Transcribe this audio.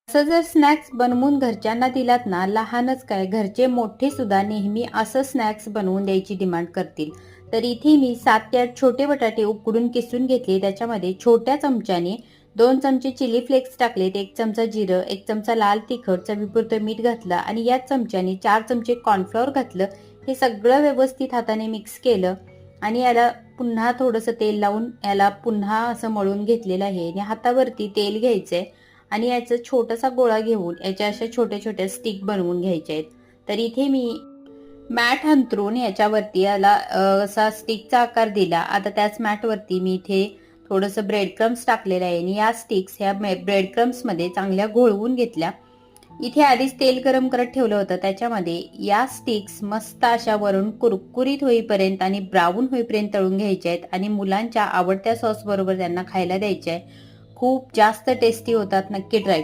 असं जर स्नॅक्स बनवून घरच्यांना दिलात ना, लहानच काय घरचे मोठे सुद्धा नेहमी असं स्नॅक्स बनवून द्यायची डिमांड करतील. तर इथे मी 7 ते 8 छोटे बटाटे उकडून किसून घेतले. त्याच्यामध्ये छोट्या चमच्याने 2 चमचे चिली फ्लेक्स टाकलेत, 1 चमचा जिरं, 1 चमचा लाल तिखट, चवीपुरतं मीठ घातलं आणि याच चमच्याने 4 चमचे कॉर्नफ्लॉवर घातलं. हे सगळं व्यवस्थित हाताने मिक्स केलं आणि याला पुन्हा थोडंसं तेल लावून याला पुन्हा असं मळून घेतलेलं आहे आणि हातावरती तेल घ्यायचंय आणि याचा छोटासा गोळा घेऊन याच्या अशा छोट्या छोट्या स्टिक बनवून घ्यायच्या आहेत. तर इथे मी मॅट अंथरून याच्यावरती याला असा स्टिकचा आकार दिला. आता त्याच मॅटवरती मी इथे थोडंसं ब्रेड क्रम्स टाकलेलं आहे आणि या स्टिक्स ह्या ब्रेड क्रम्समध्ये चांगल्या घोळवून घेतल्या. इथे आधीच तेल गरम करत ठेवलं होतं. त्याच्यामध्ये या स्टिक्स मस्त अशा वरून कुरकुरीत होईपर्यंत आणि ब्राऊन होईपर्यंत तळून घ्यायच्या आहेत आणि मुलांच्या आवडत्या सॉस बरोबर त्यांना खायला द्यायच्या आहे. खूप जास्त टेस्टी होतात. नक्की ट्राय